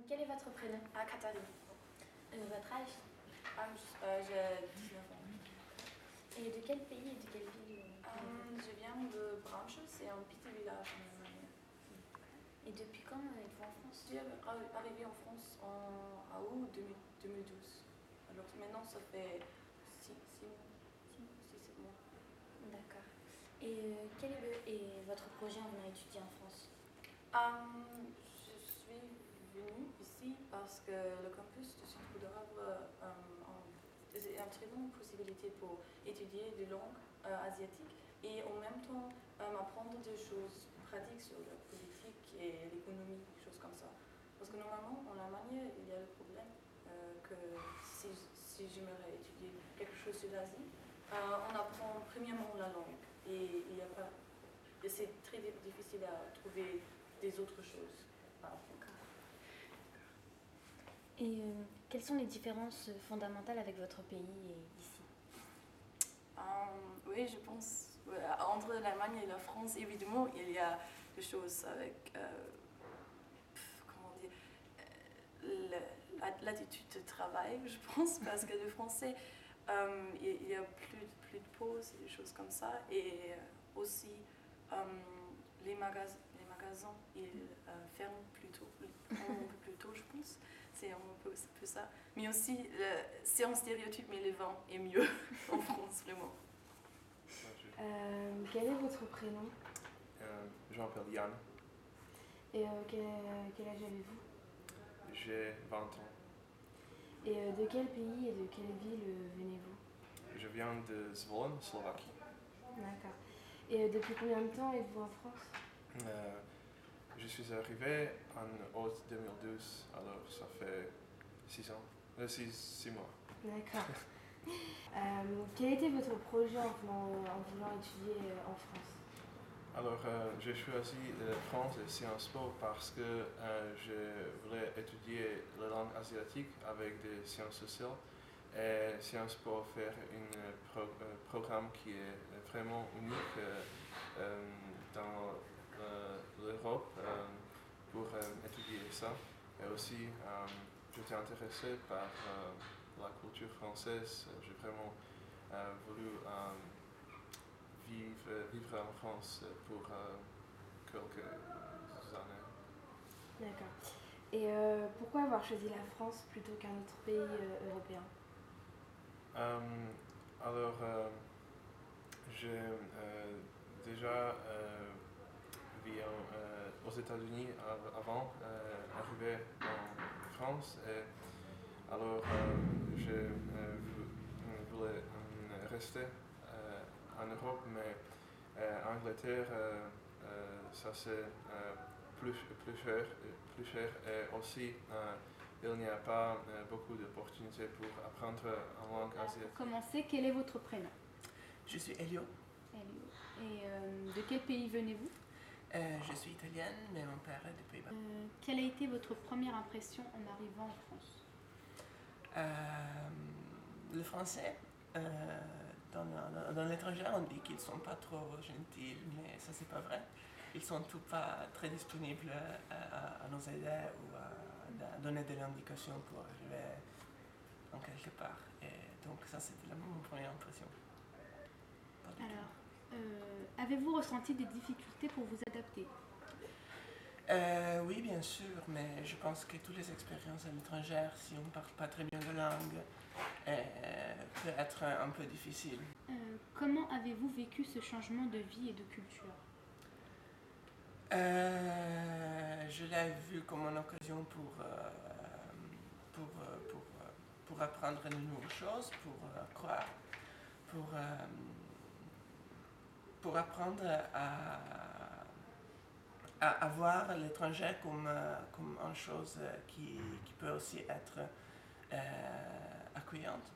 Quel est votre prénom? Katharine. Votre âge? J'ai 19 ans. Et de quel pays et de quelle ville? Je viens de Branches, c'est un petit village en Allemagne. Et depuis quand êtes-vous en France? Je suis arrivée en France en août 2012. Alors maintenant, ça fait 6 7 mois. D'accord. Et quel est votre projet en venant étudier en France? Je suis venue ici parce que le campus de Centre d'Arbre c'est une très bonne possibilité pour étudier des langues asiatiques et en même temps apprendre des choses pratiques sur la politique et l'économie, des choses comme ça. Parce que normalement, en Allemagne, il y a le problème que si j'aimerais étudier quelque chose sur l'Asie, on apprend premièrement la langue et il y a pas, et c'est très difficile à trouver des autres choses. Voilà. Et quelles sont les différences fondamentales avec votre pays et ici? Oui, je pense entre l'Allemagne et la France, évidemment, il y a des choses avec comment dire, l'attitude de travail, je pense, parce que le français, il y a plus de pauses et des choses comme ça, et aussi les magasins, ils ferment un peu plus tôt, je pense. C'est un peu ça. Mais aussi, c'est un stéréotype, mais le vin est mieux en France, vraiment. Quel est votre prénom? Je m'appelle Yann. Et quel âge avez-vous? J'ai 20 ans. Et de quel pays et de quelle ville venez-vous? Je viens de Zvolen, Slovaquie. D'accord. Et depuis combien de temps êtes-vous en France? Je suis arrivé en août 2012, alors ça fait 6 ans. 6 mois. D'accord. Quel était votre projet en voulant étudier en France? Alors, j'ai choisi France et Sciences Po parce que je voulais étudier la langue asiatique avec des sciences sociales. Et Sciences Po faire un programme qui est vraiment unique dans l'Europe pour étudier ça. Et aussi, j'étais intéressé par la culture française. J'ai vraiment voulu vivre en France pour quelques années. D'accord. Et pourquoi avoir choisi la France plutôt qu'un autre pays européen? Alors, j'ai déjà vécu aux États-Unis avant d'arriver en France. Et alors, je voulais rester en Europe, mais en Angleterre, ça c'est plus cher et aussi il n'y a pas beaucoup d'opportunités pour apprendre en langue asiatique. Pour commencer, quel est votre prénom? Je suis Elio. Et de quel pays venez-vous? Je suis italienne, mais mon père est des Pays-Bas. Quelle a été votre première impression en arrivant en France? Le français, dans l'étranger, on dit qu'ils ne sont pas trop gentils, mais ça c'est pas vrai. Ils sont tout pas très disponibles à nous aider ou à donner de l'indication pour arriver en quelque part. Et donc ça c'était mon première impression. Alors, avez-vous ressenti des difficultés pour vous adapter? Oui, bien sûr, mais je pense que toutes les expériences à l'étranger, si on ne parle pas très bien la langue, peut être un peu difficile. Comment avez-vous vécu ce changement de vie et de culture? Je l'ai vu comme une occasion pour apprendre de nouvelles choses, pour croire, pour apprendre à voir l'étranger comme une chose qui peut aussi être accueillante.